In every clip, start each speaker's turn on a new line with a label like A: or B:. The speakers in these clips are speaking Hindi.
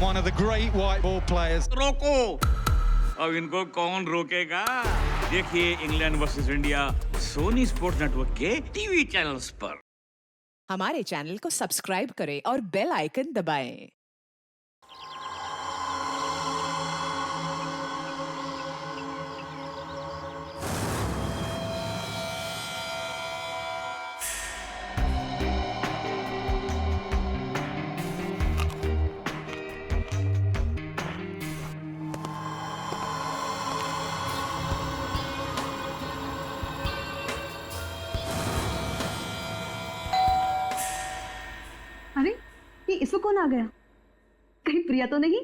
A: one of the great white ball players.
B: रोको, अब इनको कौन रोकेगा? देखिए England versus India Sony Sports Network के टीवी चैनल्स पर।
C: हमारे चैनल को सब्सक्राइब करें और बेल आइकन दबाएं।
D: अरे ये इसको कौन आ गया? कहीं प्रिया तो नहीं?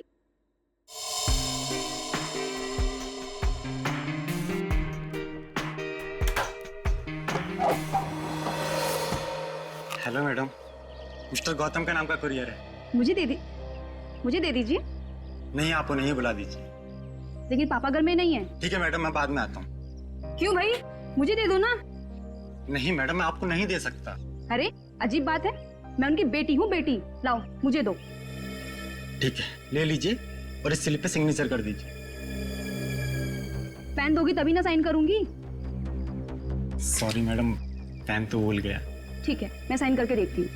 E: हेलो मैडम, मिस्टर गौतम का नाम का कुरियर है।
D: मुझे दे दीजिए।
E: नहीं, आप उन्हें ही बुला दीजिए।
D: लेकिन पापा घर में नहीं है।
E: ठीक है मैडम, मैं बाद में आता हूँ।
D: क्यों भाई, मुझे दे दो ना।
E: नहीं मैडम, मैं आपको नहीं दे सकता।
D: अरे अजीब बात है, मैं उनकी बेटी हूँ। बेटी लाओ, मुझे दो।
E: ठीक है, ले लीजिए और इस स्लिप पे सिग्नेचर कर दीजिए।
D: पेन दोगी तभी ना साइन करूंगी।
E: सॉरी मैडम, पेन तो भूल गया।
D: ठीक है, मैं साइन करके देखती हूँ।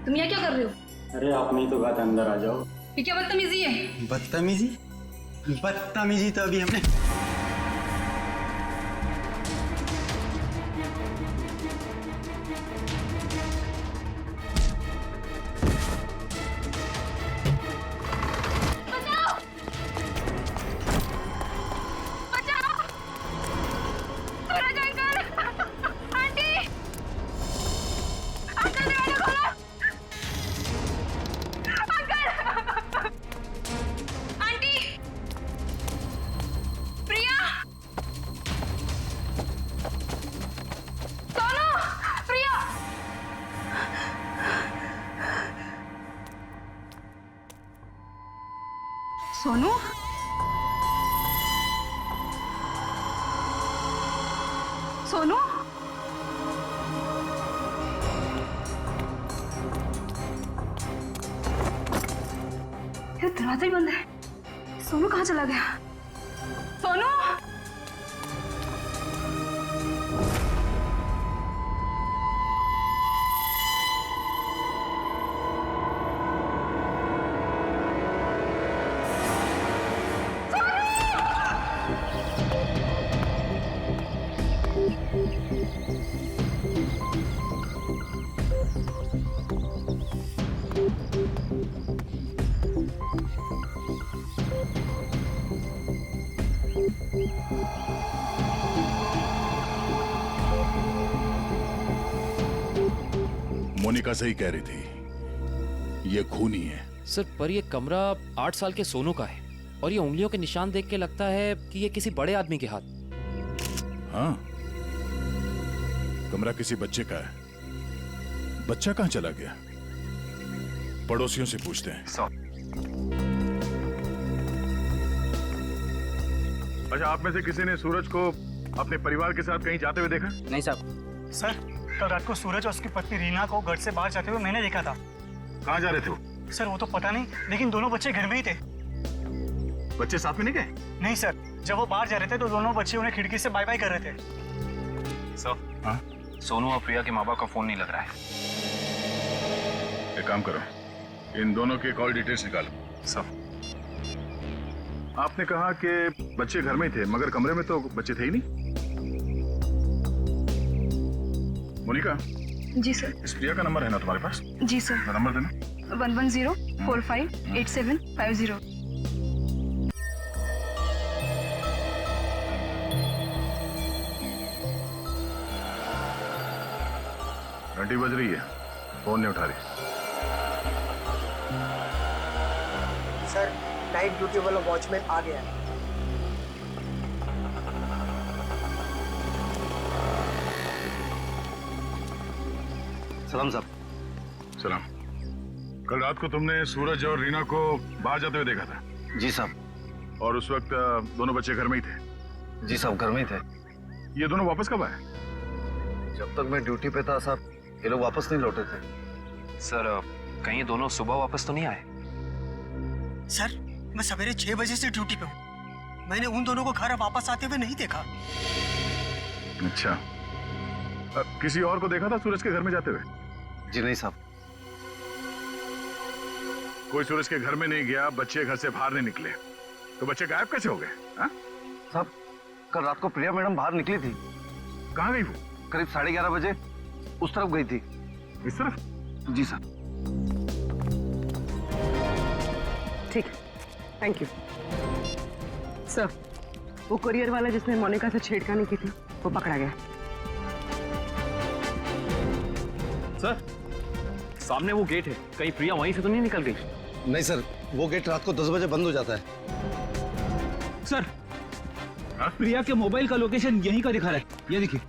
D: तुम यहाँ क्या कर रहे हो?
E: अरे आप नहीं तो बात, अंदर आ जाओ।
D: ये क्या बदतमीजी है?
E: बदतमीजी तो अभी हमने
D: सोनू, सोनू, ये दरवाजा ही बंद है। सोनू कहाँ चला गया? सोनू,
F: मोनिका सही कह रही थी, ये खूनी है।
G: सर, पर ये कमरा 8 साल के सोनू का है और ये उंगलियों के निशान देख के लगता है कि ये किसी बड़े आदमी के हाथ।
F: हाँ, कमरा किसी बच्चे का है। बच्चा कहाँ चला गया? पड़ोसियों से पूछते हैं।
H: अच्छा, आप में से किसी ने सूरज को अपने परिवार के साथ कहीं जाते हुए देखा?
I: नहीं साहब।
E: सर, कल रात को सूरज और उसकी पत्नी रीना को घर से बाहर जाते हुए मैंने देखा था।
H: कहाँ जा रहे थे वो?
E: सर वो तो पता नहीं, लेकिन दोनों बच्चे घर में ही थे।
H: बच्चे साथ में नहीं गए?
E: नहीं सर, जब वो बाहर जा रहे थे तो दोनों बच्चे उन्हें खिड़की से बाय बाय कर रहे थे।
I: सर,
H: हाँ?
I: सोनू और प्रिया के माँ बाप का फोन नहीं लग रहा है।
H: एक काम करो, इन दोनों के कॉल डिटेल्स निकालो।
I: सर,
H: आपने कहा कि बच्चे घर में ही थे, मगर कमरे में तो बच्चे थे ही नहीं। मोनिका,
D: जी सर।
H: इस प्रिया का नंबर है ना तुम्हारे पास?
D: जी सर।
H: नंबर देना।
D: 110458750।
H: घंटी बज रही है, फोन नहीं उठा रही।
J: सर, नाइट ड्यूटी वाला वॉचमैन आ गया है।
I: सलाम साहब।
H: सलाम। कल रात को तुमने सूरज और रीना को बाहर जाते हुए देखा था?
I: जी साहब।
H: और उस वक्त दोनों बच्चे घर में ही थे?
I: जी साहब, घर में ही थे।
H: ये दोनों वापस कब आए?
I: जब तक मैं ड्यूटी पे था साहब, ये लोग वापस नहीं लौटे थे। सर कहीं ये दोनों सुबह वापस तो नहीं आए?
J: सर, मैं सवेरे 6 बजे से ड्यूटी पे हूँ। मैंने उन दोनों को घर वापस आते हुए नहीं देखा।
H: अच्छा, किसी और को देखा था सूरज के घर में जाते हुए?
I: जी नहीं साहब।
H: कोई सूरज के घर में नहीं गया, बच्चे घर से बाहर नहीं निकले, तो बच्चे गायब कैसे हो गए?
I: साहब कल रात को प्रिया मैडम बाहर निकली थी।
H: कहाँ गई वो?
I: करीब 11:30 बजे उस तरफ गई थी।
H: इस तरफ?
I: जी सर।
K: ठीक है, थैंक यू सर। वो कुरियर वाला जिसने मोनिका से छेड़खानी की थी वो पकड़ा गया।
G: सर सामने वो गेट है, कहीं प्रिया वहीं से तो नहीं निकल गई?
I: नहीं सर, वो गेट रात को 10 बजे बंद हो जाता है।
E: सर, प्रिया के मोबाइल का लोकेशन यहीं का दिखा रहा है, ये देखिए।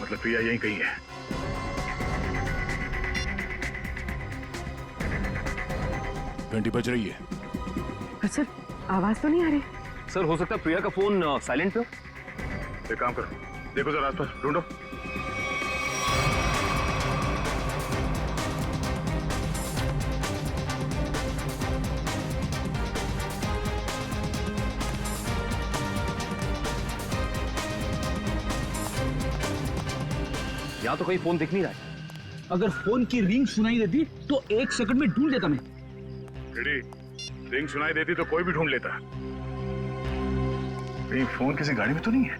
H: मतलब प्रिया यहीं कहीं है?
F: घंटी बज रही है।
K: पर सर आवाज तो नहीं आ रही।
G: सर हो सकता है प्रिया का फोन साइलेंट पे हो।
H: एक काम करो, देखो जरा आसपास ढूंढो।
G: यहाँ तो कहीं फोन दिख नहीं रहा है।
E: अगर फोन की रिंग सुनाई देती तो 1 सेकंड में ढूंढ लेता मैं।
H: रिंग सुनाई देती तो कोई भी ढूंढ लेता। कहीं फोन किसी गाड़ी में तो नहीं है?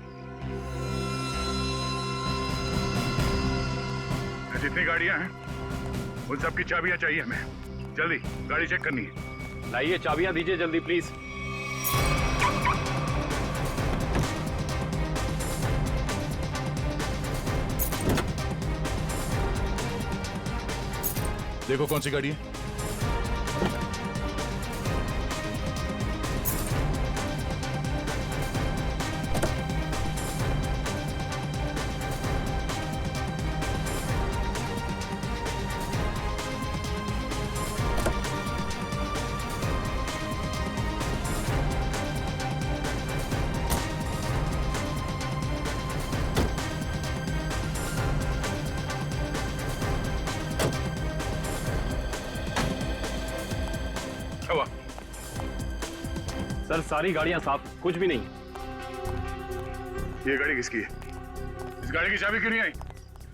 H: जितनी गाड़ियां हैं उन सब की चाबियां चाहिए हमें। जल्दी गाड़ी चेक करनी है।
G: लाइए चाबियां दीजिए जल्दी प्लीज।
F: देखो कौन सी गाड़ी है।
G: सर सारी गाड़ियां साफ, कुछ भी नहीं।
H: ये गाड़ी किसकी है? इस गाड़ी की चाबी क्यों नहीं आई?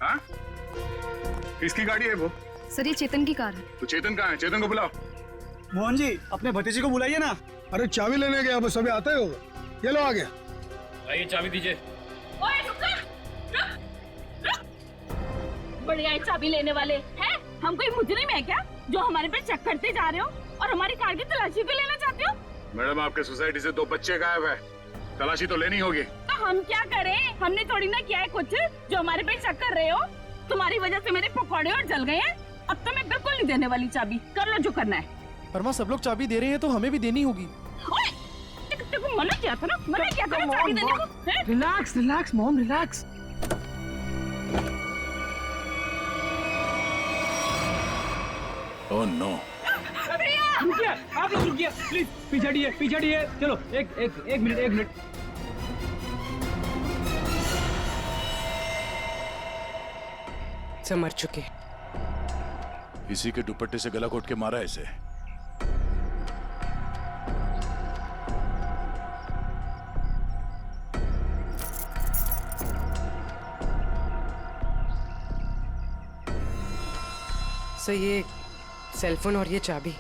H: हाँ? किसकी गाड़ी है वो?
D: सर ये चेतन की कार है।
H: तो चेतन कहाँ है? चेतन को बुलाओ।
E: मोहन जी, अपने भतीजे को बुलाइए ना।
J: अरे चाबी लेने गया, बस अभी आता ही होगा। ये लो आ गया।
G: लाइए चाबी दीजिए।
K: बढ़िया चाबी लेने वाले हैं? हम कोई मुजरिम है क्या जो हमारे पे चेक करते जा रहे हो और हमारी कार की तलाशी भी लेना चाहते हो?
H: मैडम आपके सोसाइटी से 2 बच्चे गायब है, तलाशी तो लेनी होगी।
K: तो हम क्या करें? हमने थोड़ी ना किया है कुछ जो हमारे पे शक कर रहे हो। तुम्हारी वजह से मेरे पकौड़े और जल गए हैं। अब तो मैं बिल्कुल नहीं देने वाली चाबी। कर लो जो करना है।
A: पर माँ सब लोग चाबी दे रहे हैं तो हमें भी देनी होगी।
K: देखो मना किया था ना, मना किया था ना चाबी देने को।
E: Relax relax Mohan, relax.
F: Oh no.
E: रुकिए, आप लोग रुकिए प्लीज। पीछे हटिए। चलो एक मिनट।
K: सब मर चुके।
F: इसी के दुपट्टे से गला घोट के मारा इसे।
K: सो ये सेलफोन और ये चाबी।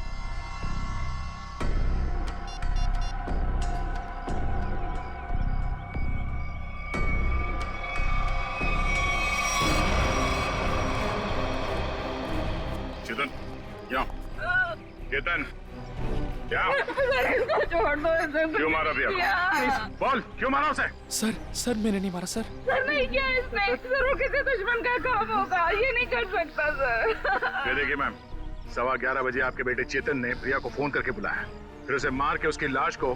H: चेतन, यहाँ। चेतन, क्या?
K: छोड़ दो इसे।
H: क्यों मारा भैया? बोल, क्यों मारा उसे?
A: सर मैंने नहीं मारा सर।
K: सर नहीं किया इसने। जरूर किसी दुश्मन का काम होगा, ये नहीं कर सकता सर।
H: ये देखिए मैम, 11:15 बजे आपके बेटे चेतन ने प्रिया को फोन करके बुलाया, फिर उसे मार के उसकी लाश को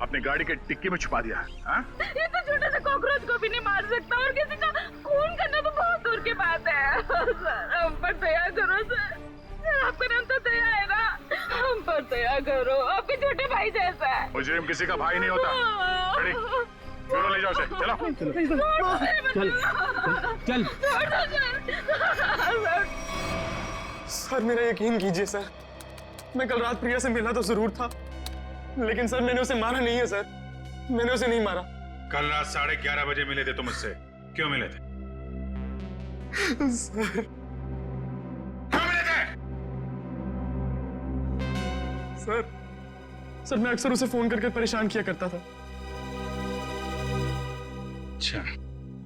H: अपनी गाड़ी के डिक्की में छुपा दिया? हाँ?
K: ये तो छोटे से कॉकरोच को भी नहीं मार सकता और किसी का खून करना तो बहुत दूर की बात है। सर हम पर दया करो सर, आपका नाम तो दया है ना, हम पर दया करो, आपके छोटे भाई जैसा है।
H: मुजरिम किसी का भाई नहीं होता। रेडी? क्यों ले जाओ उसे? चलो।
E: चल
J: सर मेरा यकीन कीजिए सर, मैं कल रात प्रिया से मिला तो जरूर था, लेकिन सर मैंने उसे मारा नहीं है सर, मैंने उसे नहीं मारा।
H: कल रात 11:30 बजे मिले थे तुम मुझसे, क्यों मिले थे?
J: सर
H: क्यों मिले थे?
J: सर मैं अक्सर उसे फोन करके परेशान किया करता था।
H: अच्छा।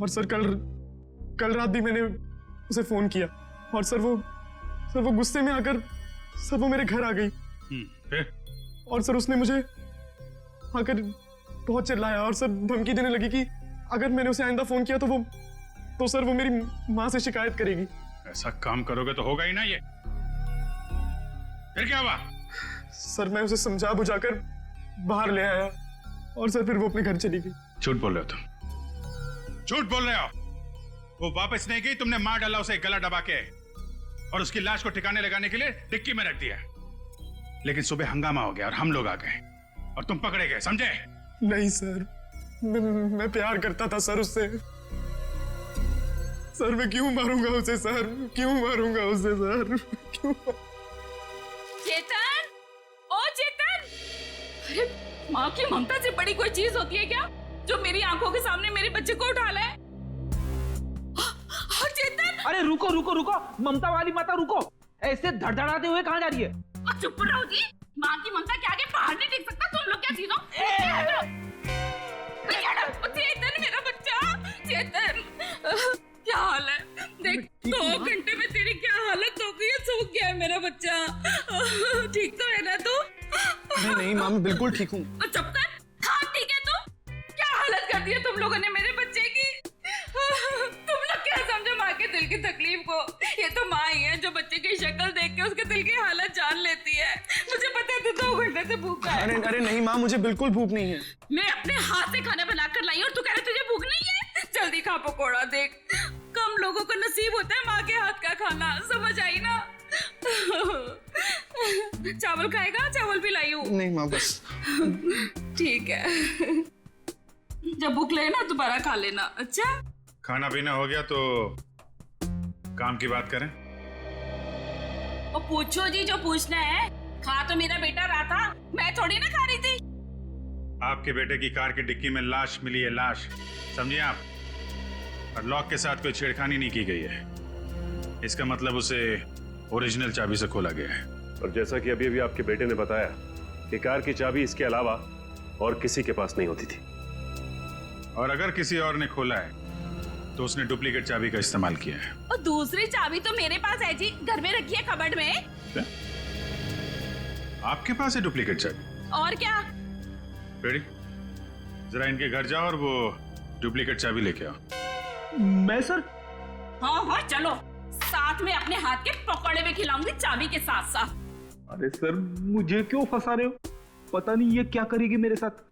J: और सर कल रात भी मैंने उसे फोन किया और सर वो गुस्से में आकर सर वो मेरे घर आ गई।
H: फिर?
J: और सर उसने मुझे आकर बहुत चिल्लाया और सर धमकी देने लगी कि अगर मैंने उसे आइंदा फोन किया तो सर वो मेरी माँ से शिकायत करेगी।
H: ऐसा काम करोगे तो होगा ही ना ये। फिर क्या हुआ?
J: सर मैं उसे समझा बुझाकर बाहर ले आया और सर फिर वो अपने घर चली गई।
H: झूठ बोल रहे हो तुम, झूठ बोल रहे हो। वो वापस नहीं गई, तुमने मार डाला उसे गला दबा के और उसकी लाश को ठिकाने लगाने के लिए डिक्की में रख दिया। लेकिन सुबह हंगामा हो गया और हम लोग आ गए और तुम पकड़े गए, समझे?
J: नहीं सर, मैं प्यार करता था सर उससे। सर मैं क्यों मारूंगा उसे सर, क्यों मारूंगा उसे सर, क्यों?
K: चेतन, ओ चेतन, अरे माँ की ममता से बड़ी कोई चीज होती है क्या जो मेरी आंखों के सामने मेरे बच्चे को उठा ले? चेतन,
E: अरे रुको रुको रुको, ममता वाली माता रुको, ऐसे धड़धड़ाते हुए कहाँ जा रही है?
K: चुप रहो जी, माँ की ममता के आगे पहाड़ नहीं टिक सकता। तुम लोग क्या चीजों? चेतन मेरा बच्चा, चेतन क्या हाल है? देख 2 घंटे में तेरी क्या हालत हो गई है, सूख गया है मेरा बच्चा। ठीक तो है ना तू?
J: नहीं माँ मैं बिल्कुल ठीक हूँ।
K: चुप कर, हाँ ठीक है तू? क्या हालत कर दी है तुम लोगों ने मेरे बच्चे की? तुम लोग क्या समझो माँ के दिल की तकलीफ को? ये तो माँ ही है जो बच्चे की शक्ल देख के उसके दिल की हालत जान लेती है। मुझे पता है तू 2 घंटे से भूखा है।
J: अरे नहीं माँ, मुझे बिल्कुल भूख नहीं है।
K: मैं अपने हाथ से खाना बनाकर लाई और तू कह रहा तुझे भूख नहीं है? जल्दी खा पकोड़ा। देख कम लोगों को नसीब होता है माँ के हाथ का खाना, समझ आई ना? चावल खाएगा? चावल भी लाई हूँ।
J: नहीं माँ बस।
K: ठीक है, जब भूख लगे ना दोबारा खा लेना। अच्छा
H: खाना पीना हो गया तो काम की बात करें।
K: और पूछो जी जो पूछना है। खा तो मेरा बेटा रहा था, मैं थोड़ी ना खा रही थी।
H: आपके बेटे की कार की डिक्की में लाश मिली है, लाश, समझिए आप। और लॉक के साथ कोई छेड़खानी नहीं की गई है। इसका मतलब उसे ओरिजिनल चाबी से खोला गया है।
L: और जैसा कि अभी आपके बेटे ने बताया कि कार की चाबी इसके अलावा और किसी के पास नहीं होती थी।
H: और अगर किसी और ने खोला है तो उसने डुप्लीकेट चाबी का इस्तेमाल किया है।
K: और दूसरी चाबी तो मेरे पास है जी, घर में रखी है कबर्ड में।
H: क्या? आपके पास है डुप्लीकेट चाबी?
K: और क्या?
H: रेडी, जरा इनके घर जाओ और वो डुप्लीकेट चाबी लेके आओ।
E: मैं सर?
K: हाँ चलो, साथ में अपने हाथ के पकौड़े भी खिलाऊंगी चाबी के साथ साथ।
E: अरे सर मुझे क्यों फंसा रहे हो? पता नहीं ये क्या करेगी मेरे साथ।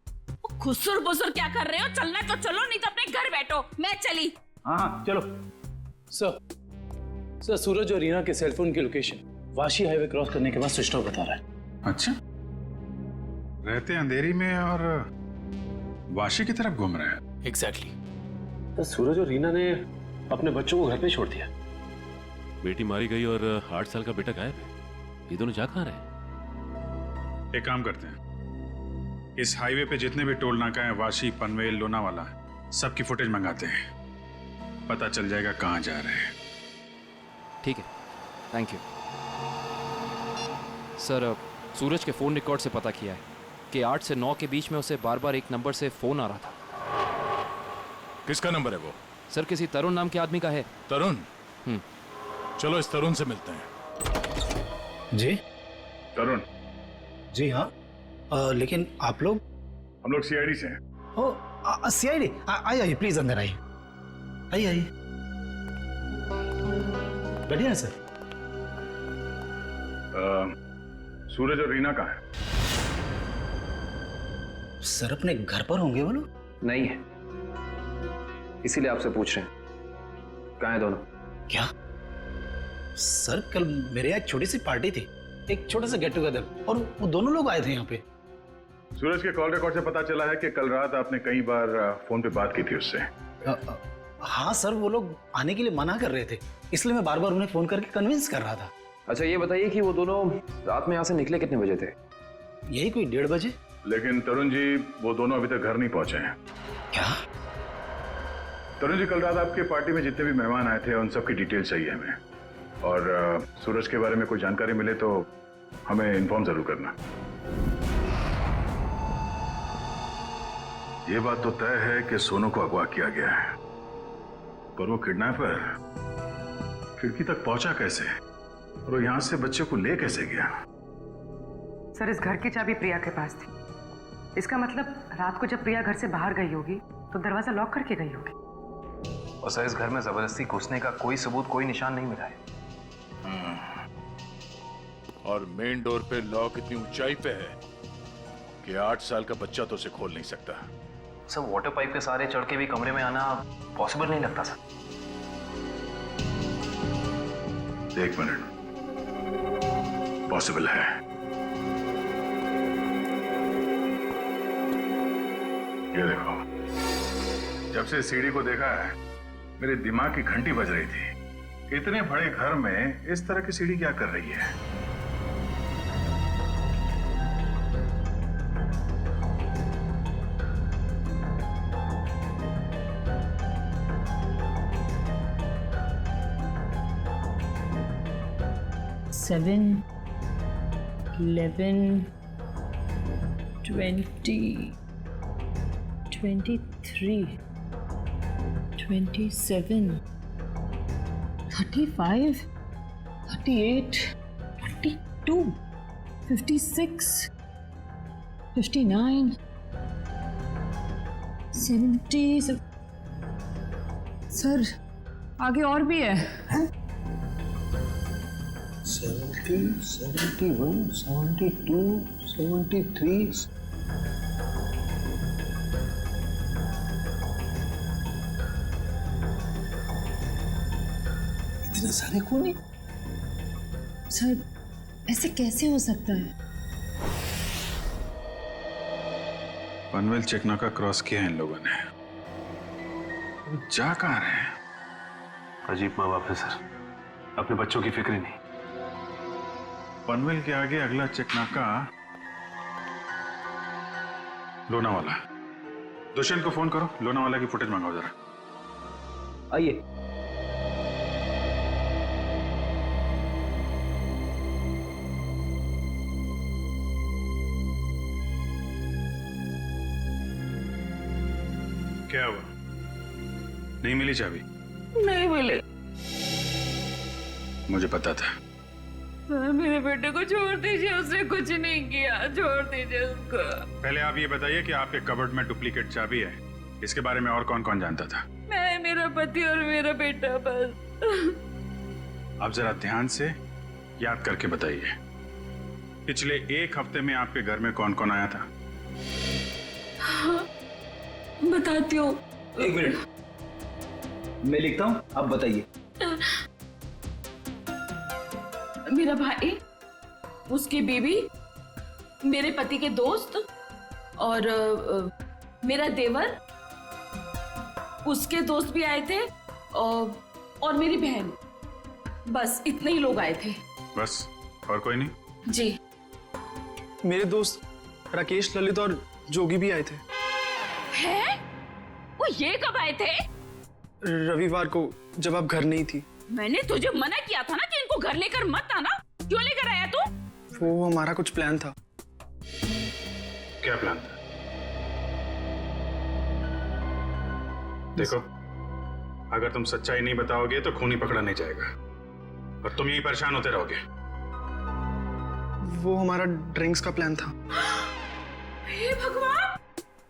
K: खुसुर बुसुर क्या कर रहे हो? चलना तो चलो, नहीं तो अपने घर बैठो। मैं चली।
E: हाँ चलो।
M: सर सूरज और रीना के सेलफोन की लोकेशन वाशी हाईवे क्रॉस करने के बाद स्विच ऑफ बता रहा है।
H: अच्छा, रहते अंधेरी में और वाशी की तरफ घूम रहे हैं।
G: एग्जैक्टली।
M: तो सूरज और रीना ने अपने बच्चों को घर पे छोड़ दिया।
L: बेटी मारी गई और 8 साल का बेटा गायब है। ये दोनों जा कहाँ रहे?
H: एक काम करते हैं, इस हाईवे पे जितने भी टोल नाका है, वाशी, पनवेल, लोनावाला, सबकी फुटेज मंगाते हैं। पता चल जाएगा कहाँ जा रहे हैं।
G: ठीक है, थैंक यू सर। सूरज के फोन रिकॉर्ड से पता किया है कि 8 से 9 के बीच में उसे बार बार एक नंबर से फोन आ रहा था।
F: किसका नंबर है वो?
G: सर किसी तरुण नाम के आदमी का है।
F: तरुण? चलो इस तरुण से मिलते हैं।
M: जी
H: तरुण?
M: जी हाँ, लेकिन आप लोग?
H: हम लोग सीआईडी से हैं।
M: ओ सीआईडी? आइए प्लीज अंदर आइए। आइए बैठिए ना सर।
H: सूरज और रीना कहाँ है?
M: सर अपने घर पर होंगे वो लोग?
I: नहीं है, इसीलिए आपसे पूछ रहे हैं कहाँ है दोनों।
M: क्या सर, कल मेरे यहाँ एक छोटी सी पार्टी थी, एक छोटा सा गेट टुगेदर, और वो दोनों लोग आए थे यहाँ पे।
H: सूरज के कॉल रिकॉर्ड से पता चला है कि कल रात आपने कई बार फोन पे बात की थी उससे।
M: हाँ सर, वो लोग आने के लिए मना कर रहे थे, इसलिए मैं बार बार उन्हें फोन करके कन्विंस कर रहा था।
I: अच्छा ये बताइए कि वो दोनों रात में यहाँ से निकले कितने बजे थे?
M: यही कोई 1:30 बजे।
H: लेकिन तरुण जी, वो दोनों अभी तक घर नहीं पहुंचे हैं।
M: क्या?
H: तरुण जी, कल रात आपके पार्टी में जितने भी मेहमान आए थे उन सब की डिटेल चाहिए हमें, और सूरज के बारे में कोई जानकारी मिले तो हमें इन्फॉर्म जरूर करना। ये बात तो तय है कि सोनू को अगवा किया गया है, पर वो किडनैपर खिड़की तक पहुंचा कैसे, और वो यहां से बच्चे को ले कैसे गया?
N: सर, इस घर की चाबी प्रिया के पास थी। इसका मतलब रात को जब प्रिया घर से बाहर गई होगी तो दरवाजा लॉक करके गई होगी।
I: और सर, इस घर में जबरदस्ती घुसने का कोई सबूत, कोई निशान नहीं मिला है।
F: और मेन डोर पे लॉक इतनी ऊंचाई पे है कि 8 साल का बच्चा तो उसे खोल नहीं सकता।
I: सर, वाटर पाइप के सहारे चढ़ के भी कमरे में आना पॉसिबल नहीं लगता सर।
H: 1 मिनट, पॉसिबल है। ये देखो, जब से सीढ़ी को देखा है मेरे दिमाग की घंटी बज रही थी। इतने बड़े घर में इस तरह की सीढ़ी क्या कर रही है?
O: Seven, 11, 20, 23, 27, 35, 38, 42, 56, 59, 70। सर, आगे और भी है।
M: 70, 71, 72, 73। इतने सारे खूनी?
O: सर, ऐसे कैसे हो सकता है?
H: पनवेल चेकनाका क्रॉस किया है इन लोगों ने। जा कहाँ रहे हैं?
I: अजीब माँ बाप है सर, अपने बच्चों की फिक्र ही नहीं।
H: पनवेल के आगे अगला चेकनाका लोनावाला। दुष्यंत को फोन करो, लोनावाला की फुटेज मंगाओ जरा।
I: आइए।
H: क्या हुआ? नहीं मिली चाबी?
K: नहीं मिले।
H: मुझे पता था।
K: सर, मेरे बेटे को छोड़ दीजिए, उसने कुछ नहीं किया, छोड़ दीजिए उसको।
H: पहले आप ये बताइए कि आपके कबर्ड में डुप्लीकेट चाबी है, इसके बारे में और कौन कौन जानता था?
K: मैं, मेरा पति और मेरा बेटा बस।
H: आप जरा ध्यान से याद करके बताइए, पिछले 1 हफ्ते में आपके घर में कौन कौन आया था?
K: हाँ, बताती हूँ।
M: 1 मिनट, मैं लिखता हूँ, आप बताइए।
K: मेरा भाई, उसकी बीवी, मेरे पति के दोस्त और मेरा देवर, उसके दोस्त भी आए थे और मेरी बहन। बस इतने ही लोग आए थे।
H: बस, और कोई नहीं?
K: जी।
J: मेरे दोस्त राकेश, ललित और जोगी भी आए थे।
K: हैं? वो ये कब आए थे?
J: रविवार को, जब आप घर नहीं थी।
K: मैंने तुझे मना किया था ना कि इनको घर लेकर मत आना। क्यों लेकर आया तू?
J: वो हमारा कुछ प्लान था।
H: क्या प्लान था? देखो, अगर तुम सच्चाई नहीं बताओगे तो खूनी पकड़ा नहीं जाएगा और तुम यहीं परेशान होते रहोगे।
J: वो हमारा ड्रिंक्स का प्लान था।
K: हे भगवान,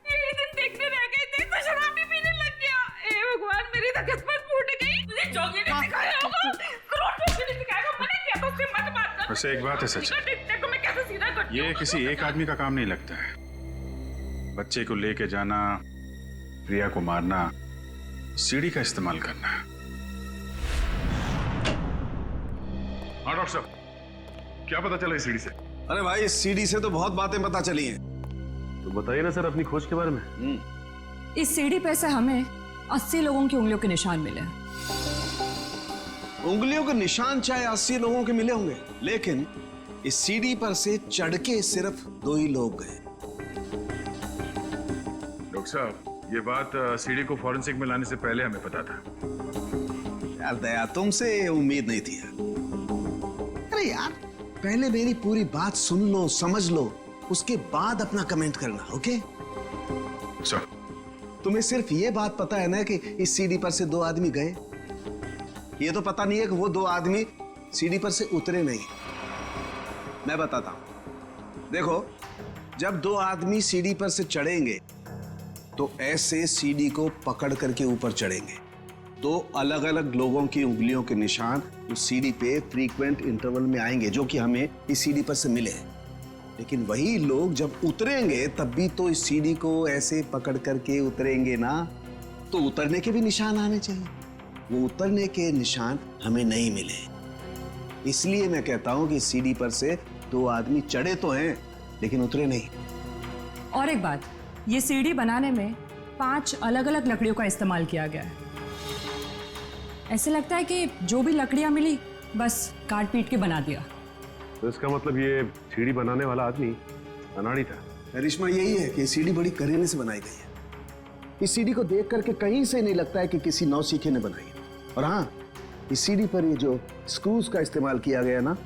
K: यही दिन देखने रह गए थे तो शराब भी पीने लग गया। हे भगवान, मेरी तो किस्मत फूट गई। तुझे जोगी ने सिखाया होगा, करोड़पति ने सिखाया। मना किया तो उससे मत बात कर।
H: वैसे एक बात है सच,
K: देखो मैं कैसे सीधा करती हूँ।
H: ये किसी एक आदमी का काम नहीं लगता है। बच्चे को लेके जाना, प्रिया को मारना, सीढ़ी का इस्तेमाल करना। हाँ डॉक्टर साहब, क्या पता चला इस सीढ़ी से?
P: अरे भाई, इस सीढ़ी से तो बहुत बातें पता चली हैं।
L: तो बताइए ना सर अपनी खोज के बारे में।
O: इस सीढ़ी पे से हमें 80 लोगों की उंगलियों के निशान मिले हैं।
P: उंगलियों के निशान चाहे 80 लोगों के मिले होंगे, लेकिन इस सीढ़ी पर से चढ़ के सिर्फ 2 ही लोग गए।
H: डॉक्टर साहब, ये बात सीढ़ी को फॉरेंसिक में लाने से पहले हमें पता था।
P: यार दया, तुमसे उम्मीद नहीं थी यार। अरे यार, पहले मेरी पूरी बात सुन लो, समझ लो, उसके बाद अपना कमेंट करना, ओके?
H: सर,
P: तुम्हें सिर्फ ये बात पता है ना कि इस सीढ़ी पर से 2 आदमी गए। ये तो पता नहीं है कि वो 2 आदमी सीढ़ी पर से उतरे नहीं। मैं बताता हूं। देखो, जब 2 आदमी सीढ़ी पर से चढ़ेंगे तो ऐसे सीढ़ी को पकड़ करके ऊपर चढ़ेंगे। 2 अलग अलग लोगों की उंगलियों के निशान उस सीढ़ी पे फ्रीक्वेंट इंटरवल में आएंगे, जो कि हमें इस सीढ़ी पर से मिले। लेकिन वही लोग जब उतरेंगे तब भी तो इस सीढ़ी को ऐसे पकड़ करके उतरेंगे ना, तो उतरने के भी निशान आने चाहिए। वो उतरने के निशान हमें नहीं मिले। इसलिए मैं कहता हूं कि सीढ़ी पर से 2 आदमी चढ़े तो हैं, लेकिन उतरे नहीं।
N: और एक बात, ये सीढ़ी बनाने में 5 अलग अलग लकड़ियों का इस्तेमाल किया गया है। ऐसे लगता है कि जो भी लकड़ियां मिली बस काट पीट के बना दिया।
L: तो इसका मतलब ये सीढ़ी बनाने वाला आदमी अनाड़ी था।
P: करिश्मा यही है कि सीढ़ी बड़ी करीने से बनाई गई है। इस सीढ़ी को देख करके कहीं से नहीं लगता है कि किसी नौसीखे ने बनाई है। और हाँ, इस सीढ़ी पर ये जो स्क्रूज का इस्तेमाल किया गया ना,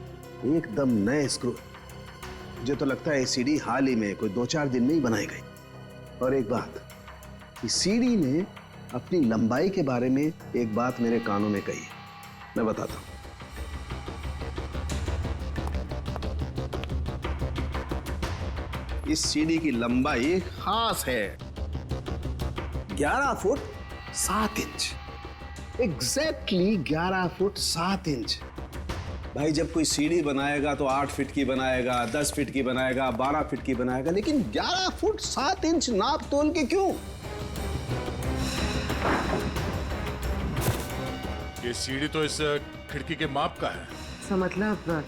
P: एकदम नए स्क्रू। मुझे तो लगता है ये सीढ़ी हाल ही में कोई 2-4 दिन में ही बनाई गई। और एक बात, इस सीढ़ी ने अपनी लंबाई के बारे में एक बात मेरे कानों में कही है, मैं बताता हूं। इस सीढ़ी की लंबाई खास है 11 foot 7 inch. Exactly 11 foot 7 inch. भाई, जब कोई सीढ़ी बनाएगा तो 8 फीट की बनाएगा, 10 फीट की बनाएगा, 12 फीट की बनाएगा, लेकिन 11 फुट 7 इंच नाप तोल के क्यों?
F: ये सीढ़ी तो इस खिड़की के माप का है।
N: तो मतलब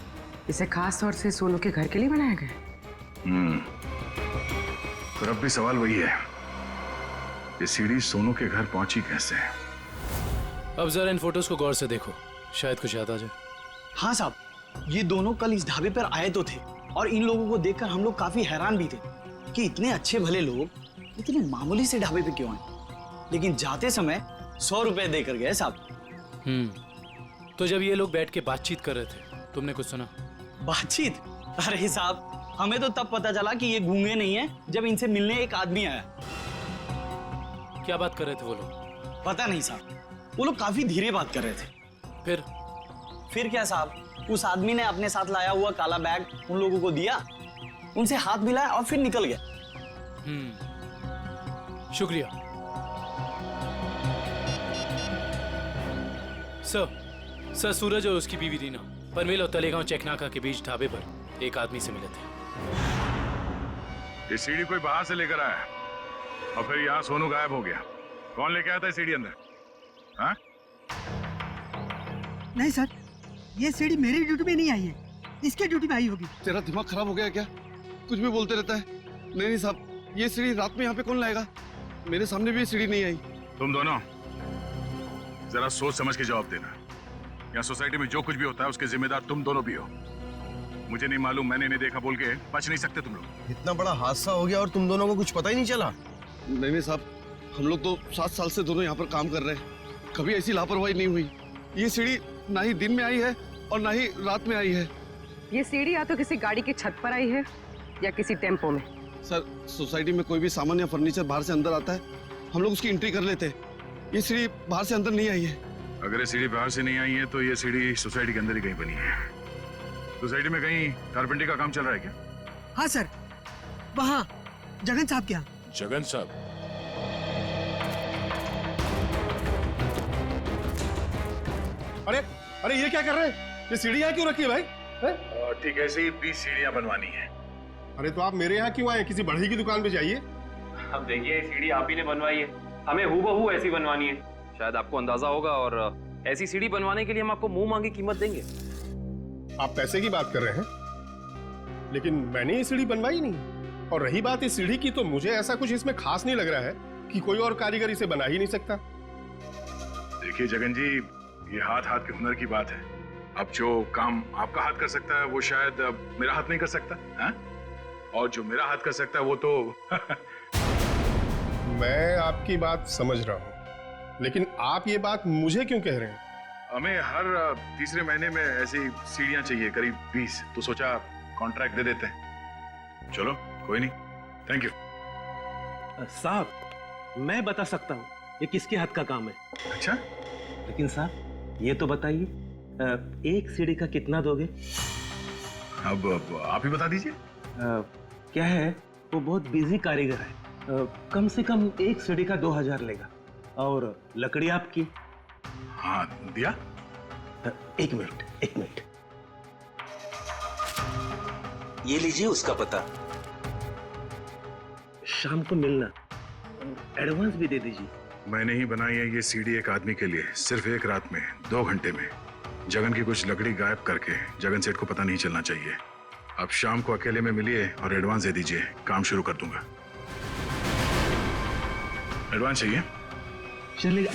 N: इसे खास तौर से सोनू के घर के लिए बनाया गया?
H: पर अब भी सवाल वही है, ये सीढ़ी सोनू के घर पहुंची कैसे?
A: अब जरा इन फोटोज को गौर से देखो, शायद कुछ याद आ जाए।
M: हाँ साहब, ये दोनों कल इस ढाबे पर आए तो थे, और इन लोगों को देखकर हम लोग काफी हैरान भी थे कि इतने अच्छे भले लोग इतने मामूली से ढाबे पे क्यों आए। लेकिन जाते समय 100 रुपए देकर गए साहब।
A: तो जब ये लोग बैठ के बातचीत कर रहे थे, तुमने कुछ सुना?
M: बातचीत? अरे साहब, हमें तो तब पता चला कि ये गूंगे नहीं है जब इनसे मिलने एक आदमी आया।
A: क्या बात कर रहे थे वो लोग?
M: पता नहीं साहब, वो लोग काफी धीरे बात कर रहे थे। फिर क्या साहब, उस आदमी ने अपने साथ लाया हुआ काला बैग उन लोगों को दिया, उनसे हाथ मिलाया और फिर निकल गया।
A: शुक्रिया सर। सूरज और उसकी बीवी रीना पनवेल और तलेगांव चेकनाका के बीच ढाबे पर एक आदमी से मिले थे।
H: ये सीढ़ी कोई बाहर से लेकर आया और फिर यहाँ सोनू गायब हो गया। कौन लेके आया था सीढ़ी अंदर? हाँ?
Q: नहीं सर, ये सीढ़ी मेरी ड्यूटी में नहीं आई है, इसके ड्यूटी में आई होगी।
J: तेरा दिमाग खराब हो गया क्या? कुछ भी बोलते रहता है। नहीं साहब, ये सीढ़ी रात में यहाँ पे कौन लाएगा? मेरे सामने भी ये सीढ़ी नहीं आई।
H: तुम दोनों जरा सोच समझ के जवाब देना। यहाँ सोसाइटी में जो कुछ भी होता है उसके जिम्मेदार तुम दोनों भी हो। मुझे नहीं मालूम, मैंने नहीं देखा बोल के बच नहीं सकते तुम लोग।
P: इतना बड़ा हादसा हो गया और तुम दोनों को कुछ पता ही नहीं चला?
J: नहीं साहब, हम लोग तो 7 साल से दोनों यहाँ पर काम कर रहे हैं, कभी ऐसी लापरवाही नहीं हुई। ये सीढ़ी ना ही दिन में आई है और ना ही रात में आई है।
N: ये सीढ़ी या तो किसी गाड़ी की छत पर आई है या किसी टेम्पो में।
J: सर, सोसाइटी में कोई भी सामान या फर्नीचर बाहर से अंदर आता है, हम लोग उसकी एंट्री कर लेते हैं। ये सीढ़ी बाहर से अंदर नहीं आई है।
H: अगर ये सीढ़ी बाहर से नहीं आई है तो ये सीढ़ी सोसाइटी के अंदर ही कहीं बनी है। सोसाइटी में कहीं कारपेंटरी का काम चल रहा है क्या?
Q: हाँ सर, वहाँ जगन साहब के यहाँ।
F: जगन साहब?
J: अरे अरे, ये क्या कर रहे हैं? ये सीढ़ी यहाँ क्यों रखी है भाई?
H: ठीक है, ऐसे ही 20 सीढ़ियां बनवानी है।
J: अरे तो आप मेरे यहाँ क्यों आए? किसी बढ़ई की दुकान पे जाइए।
G: अब देखिए सीढ़ी आप ही ने बनवाई है, हमें हूबहू ऐसी बनवानी है। शायद आपको अंदाजा होगा और ऐसी सीढ़ी बनवाने के लिए हम आपको मुंह मांगी कीमत देंगे।
J: आप पैसे की बात कर रहे हैं, लेकिन मैंने ये सीढ़ी बनवाई नहीं। और रही बात इस सीढ़ी की, तो मुझे ऐसा कुछ इसमें खास नहीं लग रहा है कि कोई और कारीगर इसे बना ही नहीं सकता।
H: देखिए जगन जी, ये हाथ हाथ के हुनर की बात है। अब जो काम आपका हाथ कर सकता है वो शायद मेरा हाथ नहीं कर सकता है? और जो मेरा हाथ कर सकता है वो तो
J: मैं आपकी बात समझ रहा हूँ, लेकिन आप ये बात मुझे क्यों कह रहे हैं?
H: हमें हर तीसरे महीने में ऐसी सीढ़ियां चाहिए, करीब 20, तो सोचा कॉन्ट्रैक्ट दे देते हैं। चलो कोई नहीं, थैंक यू।
R: साहब मैं बता सकता हूँ ये किसके हाथ का काम है।
H: अच्छा,
R: लेकिन साहब ये तो बताइए, एक सीढ़ी का कितना दोगे?
H: अब आप ही बता दीजिए।
R: क्या है, वो बहुत बिजी कारीगर है, कम से कम एक सीढ़ी का 2000 लेगा। और लकड़ी आपकी?
H: हाँ दिया।
R: एक मिनट ये लीजिए उसका पता। शाम को मिलना, एडवांस भी दे दीजिए।
H: मैंने ही बनाई है ये सीढ़ी एक आदमी के लिए, सिर्फ एक रात में, 2 घंटे में। जगन की कुछ लकड़ी गायब करके जगन सेठ को पता नहीं चलना चाहिए। अब शाम को अकेले में मिलिए और एडवांस दे दीजिए, काम शुरू कर दूंगा। एडवांस चाहिए?
R: चलेगा।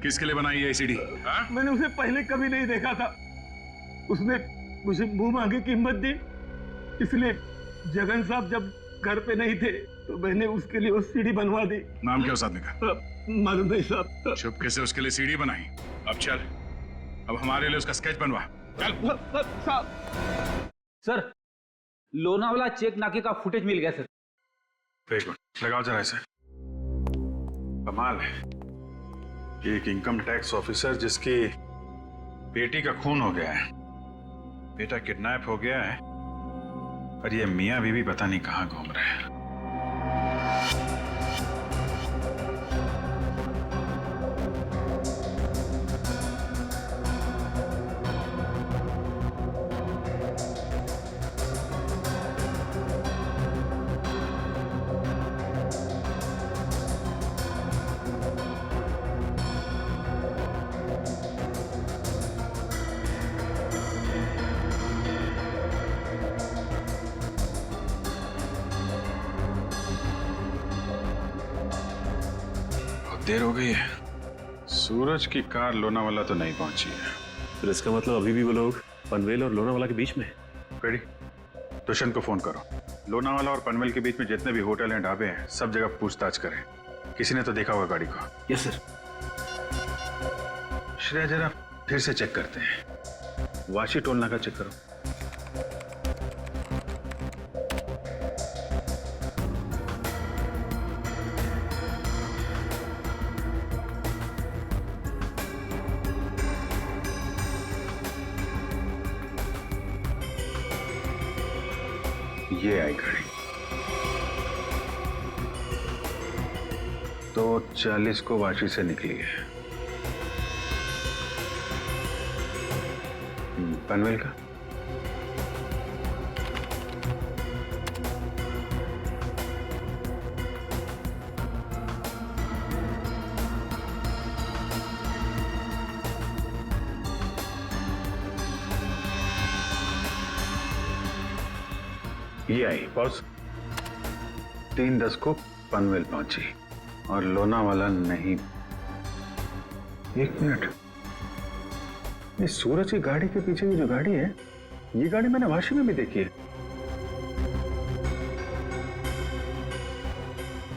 H: किसके लिए बनाई है सीढ़ी?
R: मैंने उसे पहले कभी नहीं देखा था, उसने मुझे मुंह मांगे कीमत दी, इसलिए जगन साहब जब घर पे नहीं थे तो मैंने उसके लिए वो सीढ़ी बनवा दी।
H: नाम क्या उस आदमी का?
R: मालूम नहीं साहब।
H: चुपके से उसके लिए सीढ़ी बनाई। अब चल, अब हमारे लिए उसका स्केच बनवा। चल।
E: सर, लोनावाला चेक नाके का फुटेज मिल गया सर।
H: एक मिनट लगाओ जरा इसे। कमाल है, एक इनकम टैक्स ऑफिसर जिसकी बेटी का खून हो गया है, बेटा किडनैप हो गया है, और ये मियां बीवी पता नहीं कहां घूम रहे हैं। देर हो गई है, सूरज की कार लोनावाला तो नहीं पहुंची है।
L: फिर इसका मतलब अभी भी वो लोग पनवेल और लोनावाला के बीच में है।
H: रेडी, दुष्यंत को फोन करो। लोनावाला और पनवेल के बीच में जितने भी होटल हैं, ढाबे हैं, सब जगह पूछताछ करें। किसी ने तो देखा होगा गाड़ी को।
R: Yes sir.
H: श्रेया जरा फिर से चेक करते हैं, वाशी टोल नाका चेक करो। ये आई गाड़ी, 2:40 को वाशी से निकली है। पनवेल का ये आई बॉस, 3:10 को पनवेल पहुंची और लोनावाला नहीं। एक मिनट, ये सूरज की गाड़ी के पीछे की जो गाड़ी है, ये गाड़ी मैंने वाशी में भी देखी है।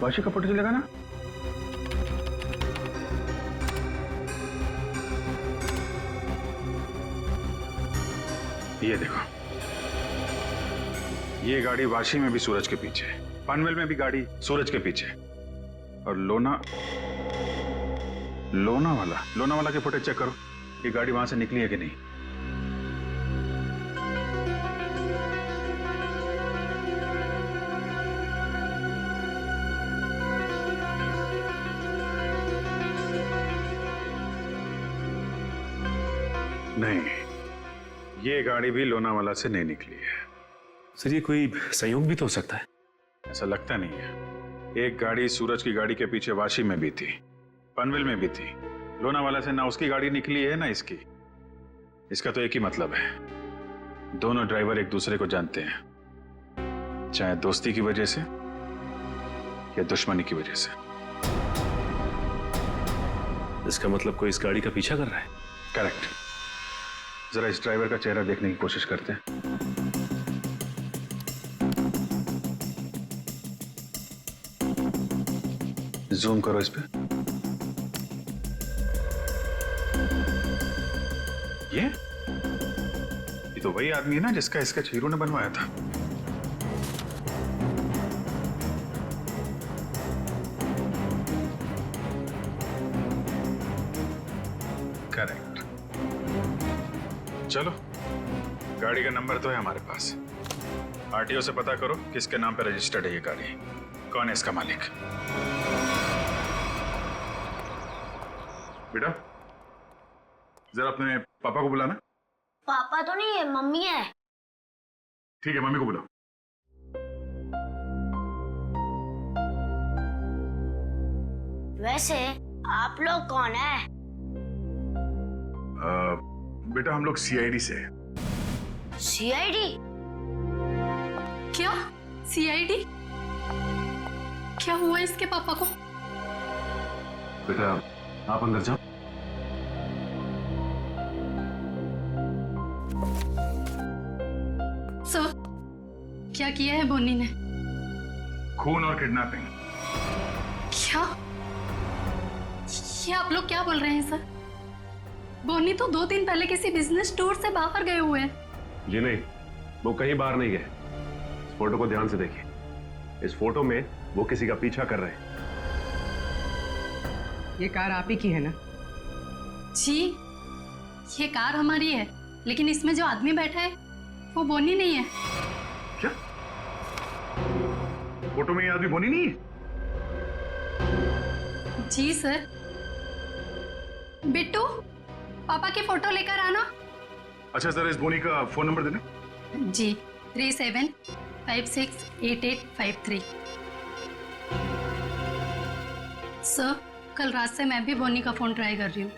H: वाशी का फोटो चलेगा ना? ये देखो, ये गाड़ी वाशी में भी सूरज के पीछे, पनवेल में भी गाड़ी सूरज के पीछे, और लोनावाला के फुटेज चेक करो, ये गाड़ी वहां से निकली है कि नहीं। नहीं, ये गाड़ी भी लोनावाला से नहीं निकली है।
L: सर ये कोई संयोग भी तो हो सकता है।
H: ऐसा लगता नहीं है। एक गाड़ी सूरज की गाड़ी के पीछे वाशी में भी थी, पनवेल में भी थी। लोनावाला से ना उसकी गाड़ी निकली है ना इसकी। इसका तो एक ही मतलब है, दोनों ड्राइवर एक दूसरे को जानते हैं, चाहे दोस्ती की वजह से या दुश्मनी की वजह से।
L: इसका मतलब कोई इस गाड़ी का पीछा कर रहा है।
H: करेक्ट। जरा इस ड्राइवर का चेहरा देखने की कोशिश करते हैं। जूम करो इस पे। ये तो वही आदमी है ना जिसका स्केच हीरो ने बनवाया था। करेक्ट। चलो, गाड़ी का नंबर तो है हमारे पास। आरटीओ से पता करो किसके नाम पे रजिस्टर्ड है ये गाड़ी, कौन है इसका मालिक। बेटा जरा अपने पापा को बुलाना।
S: पापा तो नहीं है, मम्मी है।
H: ठीक है, मम्मी को बुलाओ।
S: वैसे आप लोग कौन है?
H: बेटा हम लोग सीआईडी से हैं।
S: सीआईडी?
K: क्या सीआईडी? क्या हुआ इसके पापा को?
L: बेटा आप अंदर जाओ।
K: सर, क्या किया है बोनी ने?
H: खून और किडनैपिंग।
K: क्या? ये आप लोग क्या बोल रहे हैं सर? बोनी तो 2 दिन पहले किसी बिजनेस टूर से बाहर गए हुए हैं।
L: जी नहीं, वो कहीं बाहर नहीं गए। इस फोटो को ध्यान से देखिए। इस फोटो में वो किसी का पीछा कर रहे हैं।
Q: ये कार आप ही की है ना?
K: जी, ये कार हमारी है, लेकिन इसमें जो आदमी बैठा है वो बोनी नहीं है।
H: क्या? फोटो में ये आदमी बोनी नहीं है?
K: जी सर। बिट्टू, पापा की फोटो लेकर आना।
H: अच्छा जरा इस बोनी का फोन नंबर देना।
K: जी, 37568853। सर, कल रात से मैं भी बोनी का फोन ट्राई कर रही हूँ,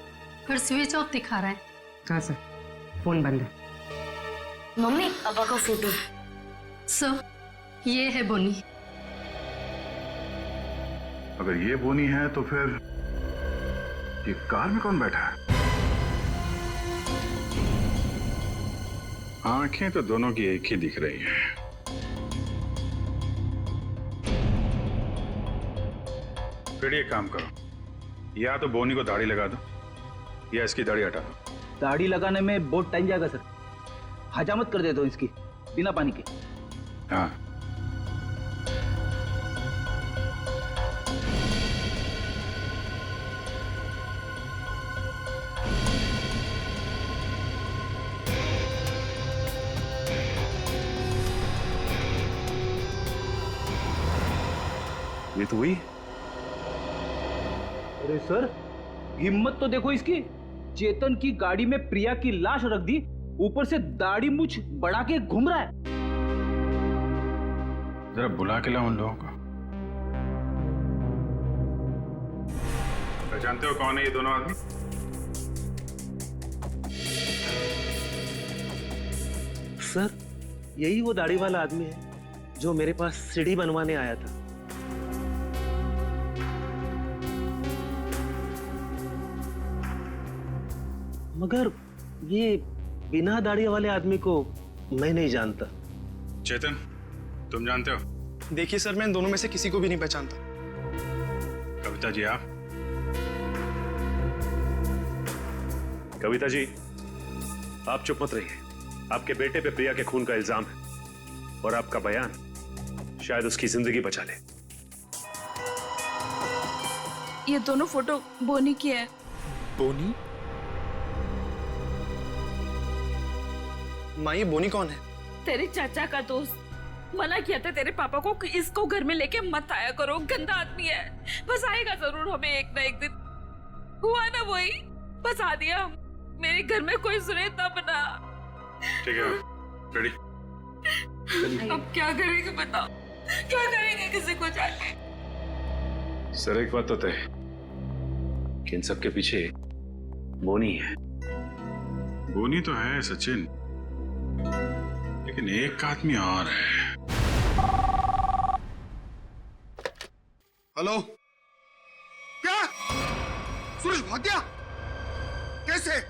K: पर स्विच ऑफ दिखा रहा है।
Q: हाँ सर, फोन बंद है।
S: मम्मी, पापा का फोटो।
K: सर, ये है बोनी।
H: अगर ये बोनी है तो फिर ये कार में कौन बैठा है? आंखें तो दोनों की एक ही दिख रही हैं। फिर एक काम करो, या तो बोनी को दाढ़ी लगा दो या इसकी दाढ़ी हटा दो।
M: दाढ़ी लगाने में बहुत टाइम जाएगा सर, हजामत कर देता हूँ इसकी बिना पानी के।
H: हाँ
L: ये तो वही।
M: अरे सर, हिम्मत तो देखो इसकी। चेतन की गाड़ी में प्रिया की लाश रख दी, ऊपर से दाढ़ी मूछ बढ़ा के घूम रहा है।
H: जरा बुला के लाओ उन लोगों को। पहचानते हो कौन है ये दोनों आदमी?
T: सर, यही वो दाढ़ी वाला आदमी है जो मेरे पास सीढ़ी बनवाने आया था। मगर ये बिना दाढ़ी वाले आदमी को मैं नहीं जानता।
H: चेतन, तुम जानते हो?
U: देखिए सर, मैं इन दोनों में से किसी को भी नहीं पहचानता।
H: कविता जी आप?
L: कविता जी, आप चुप मत रहिए। आपके बेटे पे प्रिया के खून का इल्जाम है और आपका बयान शायद उसकी जिंदगी बचा ले।
K: ये दोनों फोटो बोनी की है।
A: बोनी?
U: माँ, ये बोनी कौन है?
K: तेरे चाचा का दोस्त। मना किया था तेरे पापा को कि इसको घर में लेके मत आया करो, गंदा आदमी है। बस आएगा जरूर हमें एक ना एक दिन। हुआ ना वही, बस आ दिया। मेरे घर में कोई सुने तब ना।
H: ठीक है, रेडी?
K: अब क्या करेंगे बताओ, क्या करेंगे किसी को जाके?
L: सर एक बात तो तय कि इन सबके पीछे बोनी है।
H: बोनी तो है सचिन, लेकिन एक आदमी और है।
J: हेलो, क्या सूरज भाग गया? कैसे?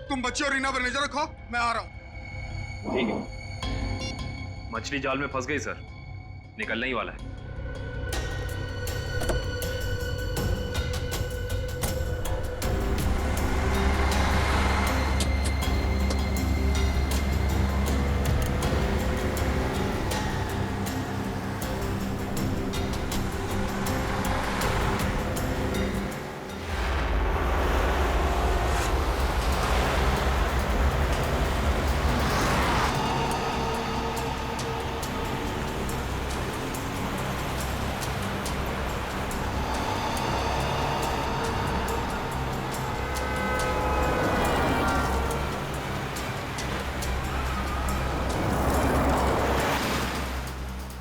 J: तुम बच्चे और रीना पर नजर रखो, मैं आ रहा हूं।
G: ठीक है, मछली जाल में फंस गई सर, निकलने ही वाला है।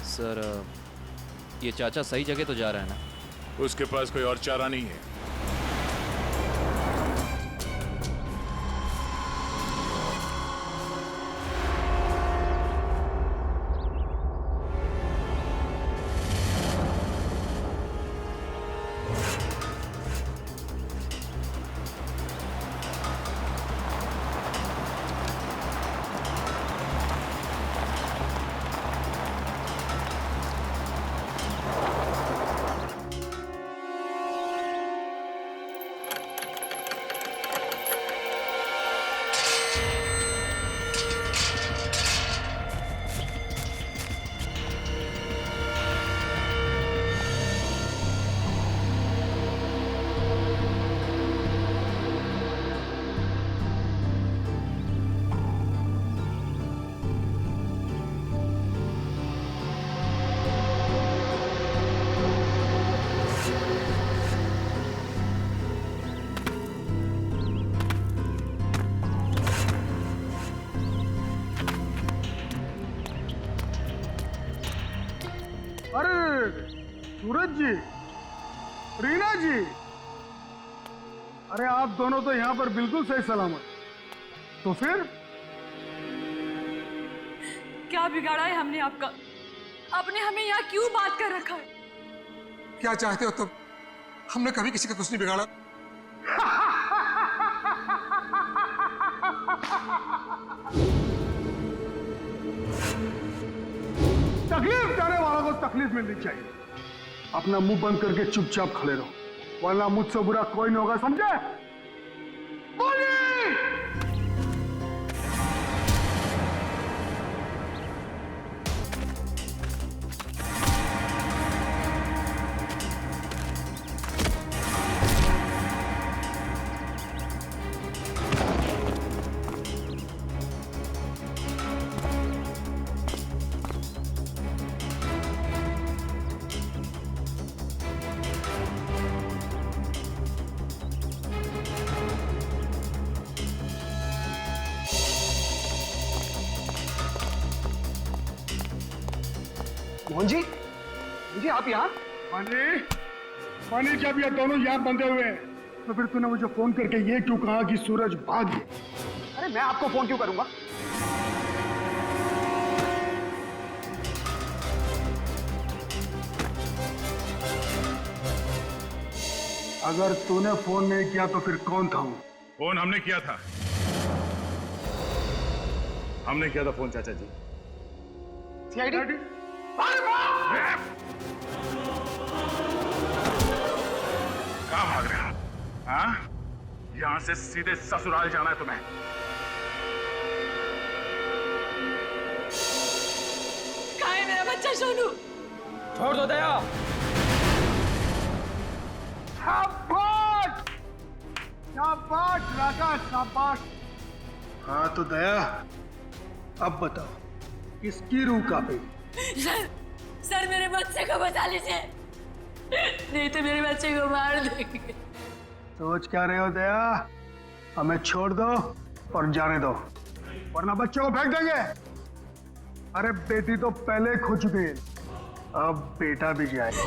B: सर ये चाचा सही जगह तो जा रहा है ना?
F: उसके पास कोई और चारा नहीं है।
R: सूरज जी, रीना जी, अरे आप दोनों तो यहाँ पर बिल्कुल सही सलामत। तो फिर
K: क्या बिगाड़ा है हमने आपका? आपने हमें यहाँ क्यों बात कर रखा है?
J: क्या चाहते हो तुम? हमने कभी किसी का कुछ नहीं बिगाड़ा।
R: तकलीफ देने वालों को तकलीफ मिलनी चाहिए। अपना मुंह बंद करके चुपचाप खड़े रहो, वरना मुझसे बुरा कोई नहीं होगा, समझे? बोलिए!
J: मोहन जी, जी आप यहाँ?
R: पानी क्या भी दोनों यहाँ बंधे हुए हैं, तो फिर तूने मुझे फोन करके ये क्यों कहा कि सूरज भाग गया?
J: अरे मैं आपको फोन क्यों करूंगा?
R: अगर तूने फोन नहीं किया तो फिर कौन था वो?
H: फोन हमने किया था। हमने किया था फोन चाचा जी।
J: सीआईडी?
H: कहाँ भाग रहे हो? हाँ? यहां से सीधे ससुराल जाना है तुम्हें।
K: कहाँ है मेरा बच्चा सोनू?
E: छोड़ दो दया।
R: शाबाश! शाबाश राजा, शाबाश। हाँ तो दया, अब बताओ किसकी रूह कांपेगी?
K: सर मेरे बच्चे को बचा लीजिए, नहीं तो मेरे बच्चे को मार देंगे।
R: सोच क्या रहे हो दया? हमें छोड़ दो, और जाने दो, वरना बच्चे को फेंक देंगे। अरे बेटी तो पहले खो चुकी है, अब बेटा भी जाएगा।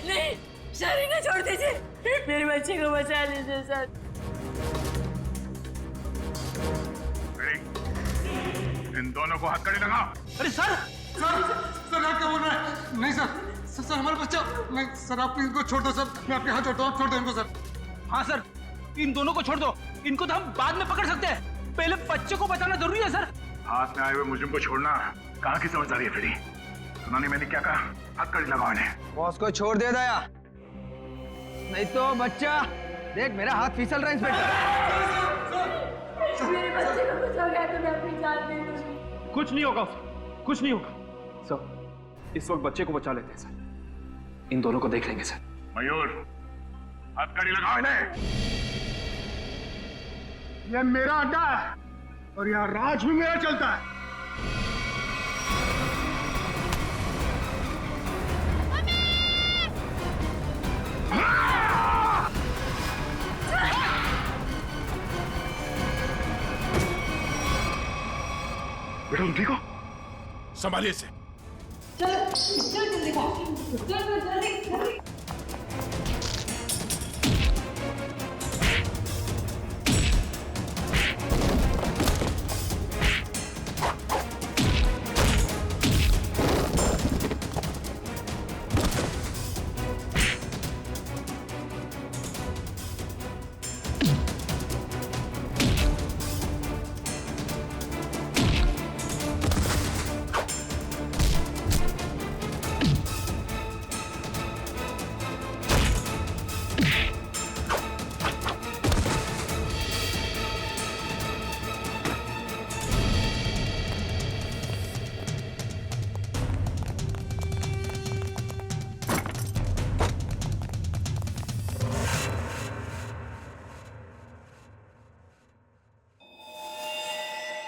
K: नहीं, शरीना छोड़ दीजिए, मेरे बच्चे को बचा लीजिए सर।
H: इन दोनों को हथकड़ी लगाओ।
R: अरे सर आप क्या बोल रहे हैं? नहीं सर हमारा बच्चा, नहीं सर आप इनको छोड़ दो सर, मैं आपके हाथ जोड़ता हूँ, छोड़ दो इनको सर।
E: हाँ सर, इन दोनों को छोड़ दो, इनको तो हम बाद में पकड़ सकते हैं, पहले बच्चे को बचाना जरूरी है सर।
H: हाथ में आए हुए मुजरिम को छोड़ना कहाँ की समझदारी है फ्रेडी? सुना नहीं मैंने क्या कहा? हथकड़ी लगाओ इन्हें।
M: बॉस को छोड़ दे दया, नहीं तो बच्चा देख मेरा हाथ फिसल रहा है इंस्पेक्टर।
K: मेरे बच्चे को कुछ हो गया तो मैं अपनी जान दे दूंगी।
E: कुछ नहीं होगा उसे, कुछ नहीं होगा सर। इस वक्त बच्चे को बचा लेते हैं सर, इन दोनों को देख लेंगे सर।
H: मयूर, हथकड़ी लगाओ इन्हें।
R: ये मेरा अड्डा है और यहाँ राज भी मेरा चलता है।
H: बेटा तुम ठीक हो? संभालिए इसे।
K: चल जल्दी।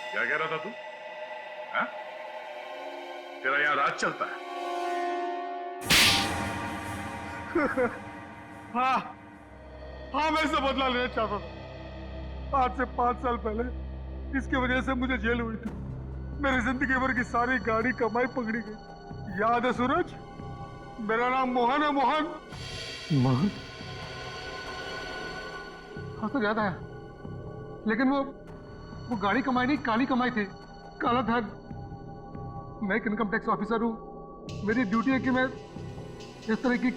H: क्या कह रहा था तू? हाँ? तेरा यहाँ राज चलता है?
R: हाँ मैं इससे बदला लेना चाहता था। आज से 5 साल पहले इसकी वजह से मुझे जेल हुई थी। मेरी जिंदगी भर की सारी गाड़ी कमाई पकड़ी गई। याद है सूरज? मेरा नाम मोहन है। मोहन? हाँ सर याद आया, लेकिन वो गाड़ी कमाई नहीं, काली कमाई थी, काला धन। मैं एक इनकम टैक्स ऑफिसर हूँ। मेरी ड्यूटी है कि मैं इस तरह की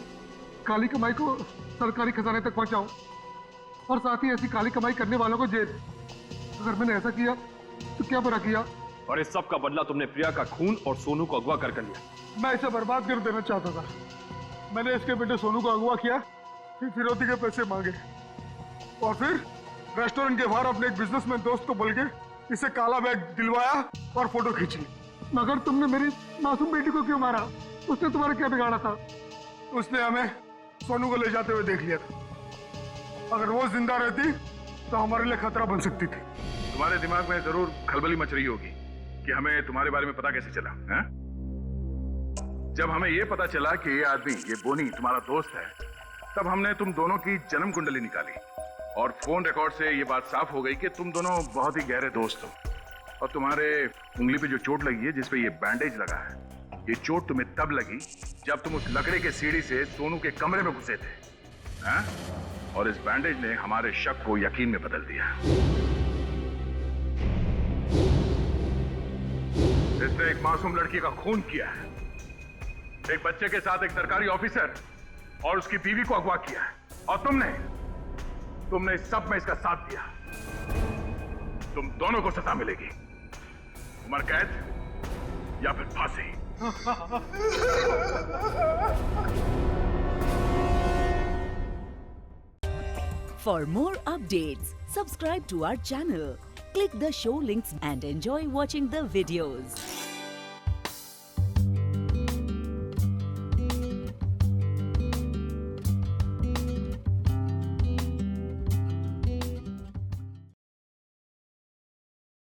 R: काली कमाई को सरकारी खजाने तक पहुंचाऊं और साथ ही ऐसी काली कमाई करने वालों को जेल। अगर मैंने ऐसा किया तो क्या बुरा किया?
G: और इस सब का बदला तुमने प्रिया का खून और सोनू को अगवा कर लिया।
R: मैं इसे बर्बाद कर देना चाहता था। मैंने इसके बेटे सोनू को अगवा किया, फिर फिरौती के पैसे मांगे और फिर रेस्टोरेंट के बाहर अपने एक बिजनेसमैन दोस्त को बोल के इसे काला बैग दिलवाया और फोटो खींची। मगर तुमने मेरी मासूम बेटी को क्यों मारा? उसने तुम्हारा क्या बिगाड़ा था? उसने हमें सोनू को ले जाते हुए देख लिया था। अगर वो जिंदा रहती तो हमारे लिए खतरा बन सकती थी।
H: तुम्हारे दिमाग में जरूर खलबली मच रही होगी कि हमें तुम्हारे बारे में पता कैसे चला है? जब हमें ये पता चला कि ये आदमी, ये बोनी तुम्हारा दोस्त है, तब हमने तुम दोनों की जन्म कुंडली निकाली और फोन रिकॉर्ड से ये बात साफ हो गई कि तुम दोनों बहुत ही गहरे दोस्त हो। और तुम्हारे उंगली पे जो चोट लगी है, जिसपे ये बैंडेज लगा है, ये चोट तुम्हें तब लगी जब तुम उस लकड़े के सीढ़ी से सोनू के कमरे में घुसे थे। हाँ? और इस बैंडेज ने हमारे शक को यकीन में बदल दिया। इसने एक मासूम लड़की का खून किया है, एक बच्चे के साथ एक सरकारी ऑफिसर और उसकी बीवी को अगवा किया है, और तुमने इस सब में इसका साथ दिया। तुम दोनों को सजा मिलेगी, उम्र कैद या फिर फांसी।
C: For more updates, subscribe to our channel, click the show links and enjoy watching the videos.